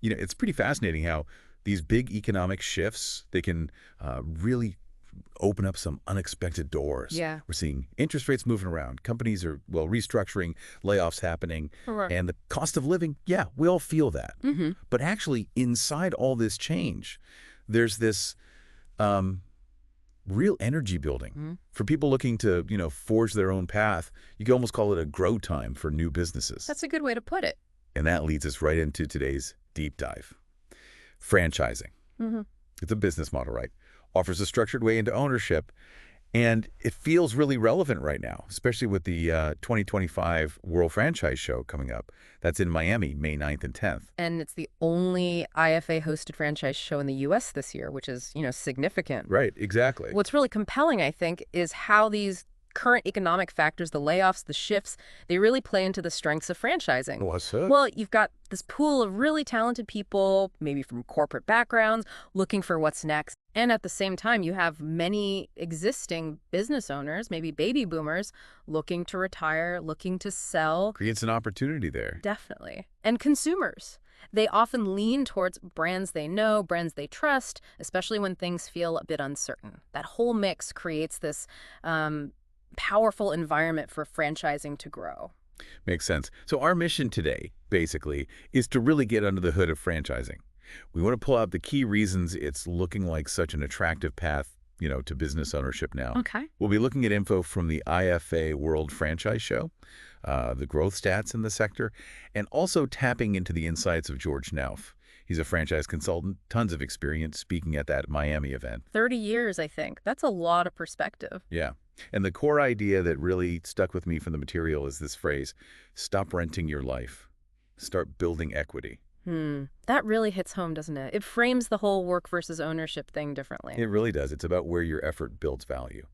It's pretty fascinating how these big economic shifts, they can really open up some unexpected doors. Yeah. We're seeing interest rates moving around. Companies are, well, restructuring, layoffs happening, Sure. and the cost of living, yeah, we all feel that. Mm-hmm. But actually, inside all this change, there's this real energy building. Mm-hmm. For people looking to, forge their own path, you could almost call it a grow time for new businesses. That's a good way to put it. And that leads us right into today's deep dive. Franchising. Mm-hmm. It's a business model, right? Offers a structured way into ownership, and it feels really relevant right now, especially with the 2025 World Franchise Show coming up. That's in Miami, May 9th and 10th. And it's the only IFA-hosted franchise show in the U.S. this year, which is, significant. Right, exactly. What's really compelling, I think, is how these current economic factors, the layoffs, the shifts, they really play into the strengths of franchising. What's it? Well, you've got this pool of really talented people, maybe from corporate backgrounds, looking for what's next. And at the same time, you have many existing business owners, maybe baby boomers, looking to retire, looking to sell. Creates an opportunity there. Definitely. And consumers. They often lean towards brands they know, brands they trust, especially when things feel a bit uncertain. That whole mix creates this powerful environment for franchising to grow. Makes sense. So our mission today, basically, is to really get under the hood of franchising. We want to pull out the key reasons it's looking like such an attractive path, to business ownership now. Okay. We'll be looking at info from the IFA World Franchise Show, the growth stats in the sector, and also tapping into the insights of George Nauf. He's a franchise consultant, tons of experience speaking at that Miami event. 30 years, I think. That's a lot of perspective. Yeah. And the core idea that really stuck with me from the material is this phrase, stop renting your life, start building equity. That really hits home, doesn't it? It frames the whole work versus ownership thing differently. It really does. It's about where your effort builds value,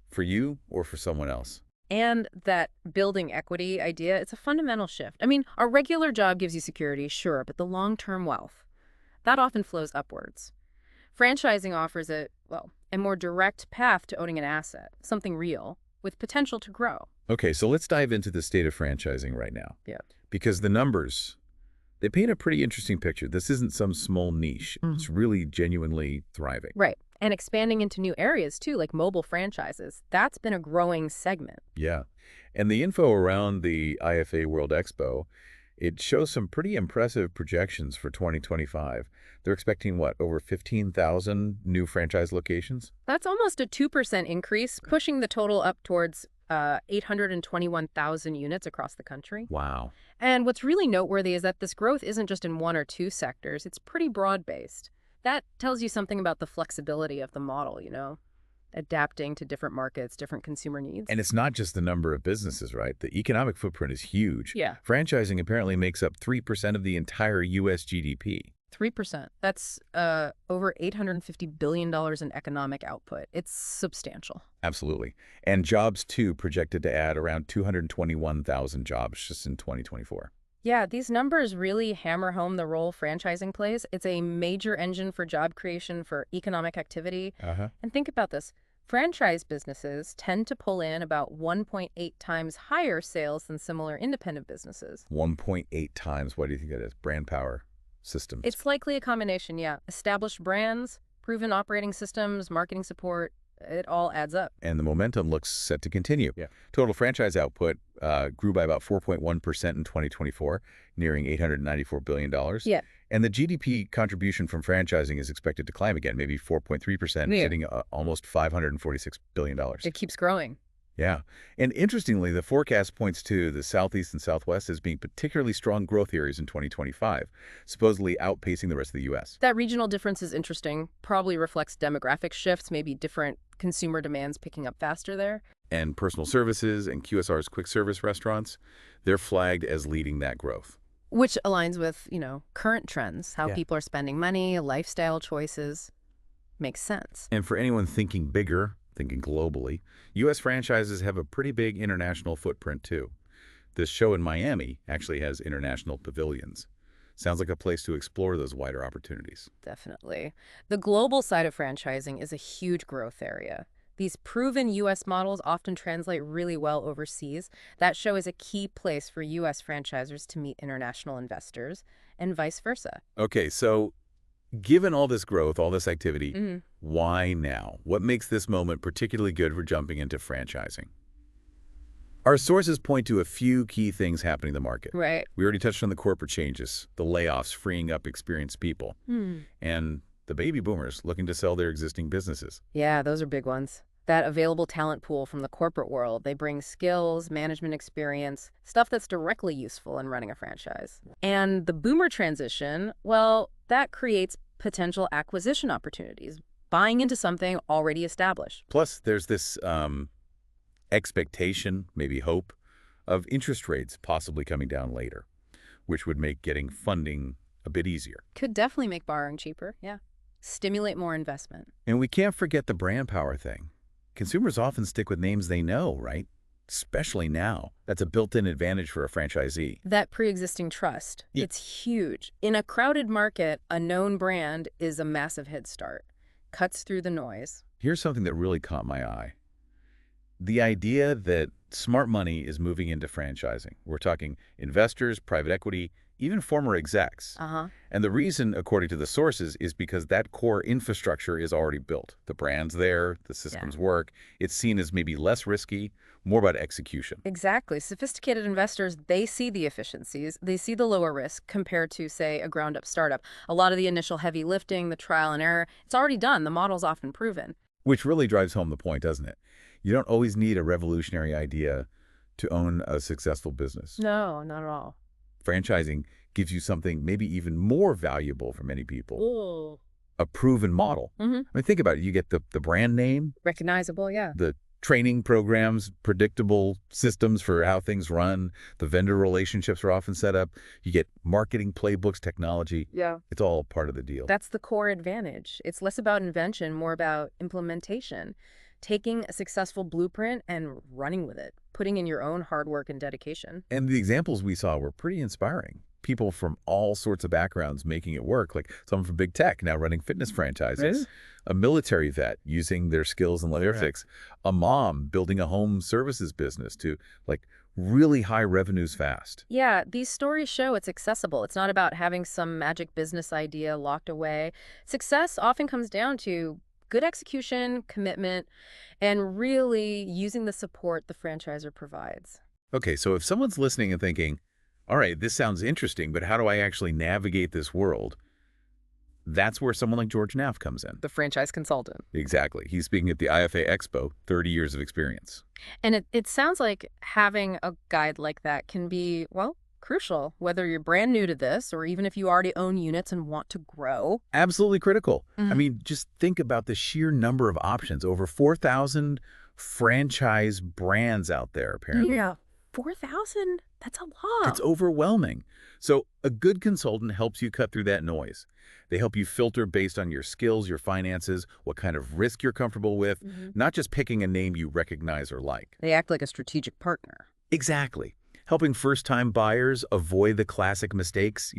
for you or for someone else. And that building equity idea, it's a fundamental shift. I mean, our regular job gives you security, sure, but the long-term wealth, that often flows upwards. Franchising offers a more direct path to owning an asset, something real, with potential to grow. Okay, so let's dive into the state of franchising right now. Yeah. Because the numbers, they paint a pretty interesting picture. This isn't some small niche. It's really genuinely thriving. Right. And expanding into new areas, too, like mobile franchises. That's been a growing segment. Yeah. And the info around the IFA World Expo, it shows some pretty impressive projections for 2025. They're expecting, over 15,000 new franchise locations? That's almost a 2% increase, pushing the total up towards 821,000 units across the country. Wow. And what's really noteworthy is that this growth isn't just in one or two sectors. It's pretty broad-based. That tells you something about the flexibility of the model, adapting to different markets, different consumer needs. And it's not just the number of businesses, right? The economic footprint is huge. Yeah. Franchising apparently makes up 3% of the entire U.S. GDP. 3%. That's over $850 billion in economic output. It's substantial. Absolutely. And jobs, too, projected to add around 221,000 jobs just in 2024. Yeah, these numbers really hammer home the role franchising plays. It's a major engine for job creation, for economic activity. And think about this. Franchise businesses tend to pull in about 1.8 times higher sales than similar independent businesses. 1.8 times. What do you think that is? Brand power systems. It's likely a combination, yeah. Established brands, proven operating systems, marketing support, it all adds up. And the momentum looks set to continue. Yeah. Total franchise output grew by about 4.1% in 2024, nearing $894 billion. Yeah. And the GDP contribution from franchising is expected to climb again, maybe 4.3%, hitting almost $546 billion. It keeps growing. Yeah. And interestingly, the forecast points to the Southeast and Southwest as being particularly strong growth areas in 2025, supposedly outpacing the rest of the U.S. That regional difference is interesting, probably reflects demographic shifts, maybe different consumer demands picking up faster there. And personal services and QSR's quick service restaurants, they're flagged as leading that growth. Which aligns with, current trends, how people are spending money, lifestyle choices. Makes sense. And for anyone thinking bigger, thinking globally, U.S. franchises have a pretty big international footprint, too. This show in Miami actually has international pavilions. Sounds like a place to explore those wider opportunities. Definitely. The global side of franchising is a huge growth area. These proven U.S. models often translate really well overseas. That show is a key place for U.S. franchisors to meet international investors, and vice versa. Okay, so given all this growth, all this activity, Hmm. why now? What makes this moment particularly good for jumping into franchising? Our sources point to a few key things happening in the market. Right. We already touched on the corporate changes, the layoffs freeing up experienced people, and the baby boomers looking to sell their existing businesses. Yeah, those are big ones. That available talent pool from the corporate world, they bring skills, management experience, stuff that's directly useful in running a franchise. And the boomer transition, well, that creates potential acquisition opportunities, buying into something already established. Plus, there's this expectation, maybe hope, of interest rates possibly coming down later, which would make getting funding a bit easier. Could definitely make borrowing cheaper, yeah. Stimulate more investment. And we can't forget the brand power thing. Consumers often stick with names they know, right? Especially now. That's a built-in advantage for a franchisee. That pre-existing trust, Yeah. it's huge. In a crowded market, a known brand is a massive head start. Cuts through the noise. Here's something that really caught my eye. The idea that smart money is moving into franchising. We're talking investors, private equity, even former execs. Uh-huh. And the reason, according to the sources, is because that core infrastructure is already built. The brand's there, the systems work. It's seen as maybe less risky, more about execution. Exactly. Sophisticated investors, they see the efficiencies, they see the lower risk compared to, say, a ground-up startup. A lot of the initial heavy lifting, the trial and error, it's already done. The model's often proven. Which really drives home the point, doesn't it? You don't always need a revolutionary idea to own a successful business. No, not at all. Franchising gives you something maybe even more valuable for many people, Oh. a proven model. Mm-hmm. I mean, think about it. You get the brand name, Recognizable, yeah. the training programs, predictable systems for how things run, the vendor relationships are often set up. You get marketing playbooks, technology. Yeah. It's all part of the deal. That's the core advantage. It's less about invention, more about implementation. Taking a successful blueprint and running with it, putting in your own hard work and dedication. And the examples we saw were pretty inspiring. People from all sorts of backgrounds making it work, like someone from big tech now running fitness franchises, a military vet using their skills in logistics, a mom building a home services business to like really high revenues fast. Yeah, these stories show it's accessible. It's not about having some magic business idea locked away. Success often comes down to good execution, commitment, and really using the support the franchisor provides. Okay, so if someone's listening and thinking, all right, this sounds interesting, but how do I actually navigate this world? That's where someone like George Knaff comes in. The franchise consultant. Exactly. He's speaking at the IFA Expo, 30 years of experience. And it sounds like having a guide like that can be, well, crucial, whether you're brand new to this or even if you already own units and want to grow. Absolutely critical. I Mhm. mean, just think about the sheer number of options. Over 4,000 franchise brands out there, apparently. Yeah. 4,000? That's a lot. It's overwhelming. So a good consultant helps you cut through that noise. They help you filter based on your skills, your finances, what kind of risk you're comfortable with, not just picking a name you recognize or like. They act like a strategic partner. Exactly. Helping first-time buyers avoid the classic mistakes,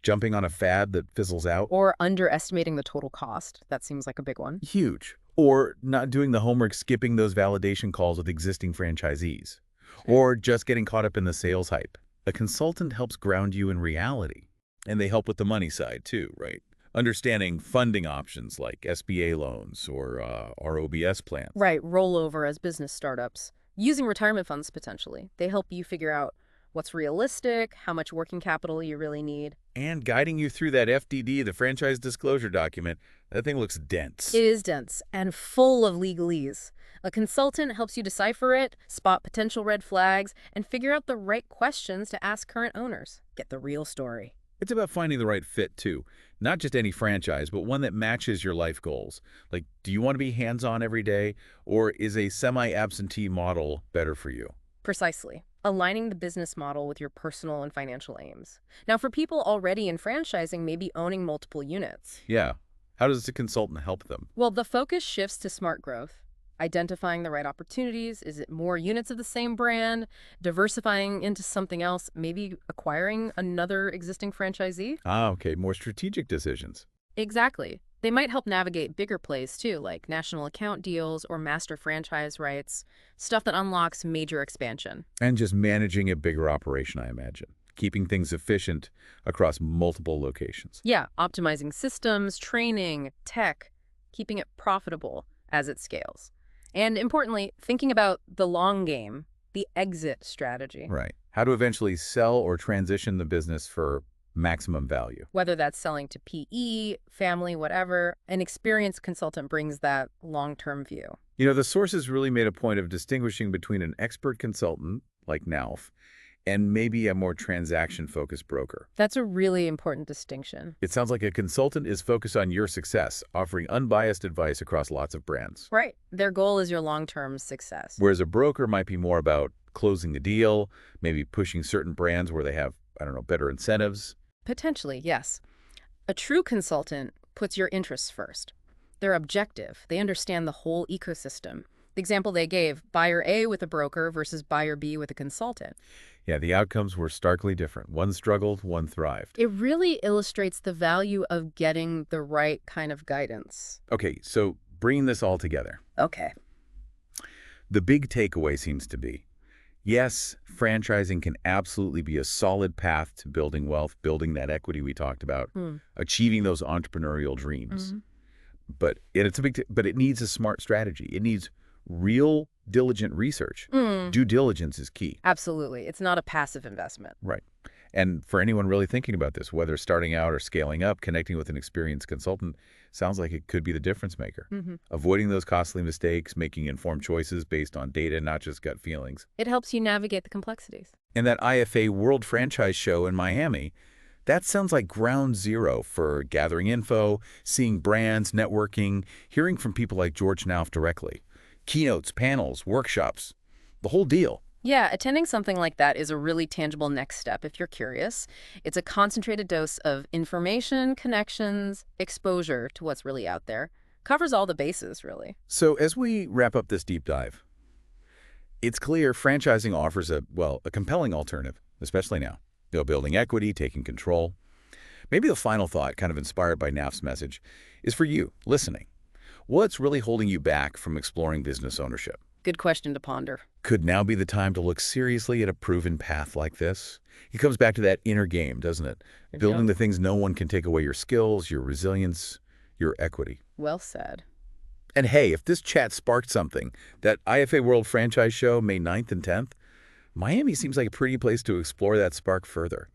jumping on a fad that fizzles out. Or underestimating the total cost. That seems like a big one. Huge. Or not doing the homework, skipping those validation calls with existing franchisees. Or just getting caught up in the sales hype. A consultant helps ground you in reality. And they help with the money side too, right? Understanding funding options like SBA loans or ROBS plans. Right, rollover as business startups. Using retirement funds potentially. They help you figure out what's realistic, how much working capital you really need. And guiding you through that FDD, the franchise disclosure document. That thing looks dense. It is dense and full of legalese. A consultant helps you decipher it, spot potential red flags, and figure out the right questions to ask current owners. Get the real story. It's about finding the right fit, too. Not just any franchise, but one that matches your life goals. Like, do you want to be hands-on every day, or is a semi-absentee model better for you? Precisely. Aligning the business model with your personal and financial aims. Now, for people already in franchising, maybe owning multiple units. Yeah. How does a consultant help them? Well, the focus shifts to smart growth. Identifying the right opportunities. Is it more units of the same brand? Diversifying into something else? Maybe acquiring another existing franchisee? Ah, okay. More strategic decisions. Exactly. They might help navigate bigger plays too, like national account deals or master franchise rights, stuff that unlocks major expansion. And just managing a bigger operation, I imagine. Keeping things efficient across multiple locations. Yeah, optimizing systems, training, tech, keeping it profitable as it scales. And importantly, thinking about the long game, the exit strategy, Right. How to eventually sell or transition the business for maximum value. whether that's selling to PE, family, whatever. An experienced consultant brings that long-term view. You know, the sources really made a point of distinguishing between an expert consultant, like Nauf, and maybe a more transaction-focused broker. That's a really important distinction. It sounds like a consultant is focused on your success, offering unbiased advice across lots of brands. Right. Their goal is your long-term success. Whereas a broker might be more about closing the deal, maybe pushing certain brands where they have, I don't know, better incentives. Potentially, yes. A true consultant puts your interests first. They're objective. They understand the whole ecosystem. The example they gave, buyer A with a broker versus buyer B with a consultant. Yeah, the outcomes were starkly different. One struggled, one thrived. It really illustrates the value of getting the right kind of guidance. Okay, so bringing this all together, Okay. the big takeaway seems to be, yes, franchising can absolutely be a solid path to building wealth, building that equity we talked about, achieving those entrepreneurial dreams. But it needs a smart strategy. It needs real diligent research. Due diligence is key. Absolutely. It's not a passive investment. Right. And for anyone really thinking about this, whether starting out or scaling up, connecting with an experienced consultant sounds like it could be the difference maker. Avoiding those costly mistakes, making informed choices based on data, not just gut feelings. It helps you navigate the complexities. And that IFA World Franchise Show in Miami, that sounds like ground zero for gathering info, seeing brands, networking, hearing from people like George Nauf directly. Keynotes, panels, workshops, the whole deal. Yeah, attending something like that is a really tangible next step if you're curious. It's a concentrated dose of information, connections, exposure to what's really out there. Covers all the bases, really. So as we wrap up this deep dive, it's clear franchising offers a compelling alternative, especially now. Building equity, taking control. Maybe the final thought, kind of inspired by Nauf's message, is for you, listening. What's really holding you back from exploring business ownership? Good question to ponder. Could now be the time to look seriously at a proven path like this? It comes back to that inner game, doesn't it? Building the things no one can take away: your skills, your resilience, your equity. Well said. And hey, if this chat sparked something, that IFA World Franchise Show, May 9th and 10th, Miami seems like a pretty place to explore that spark further.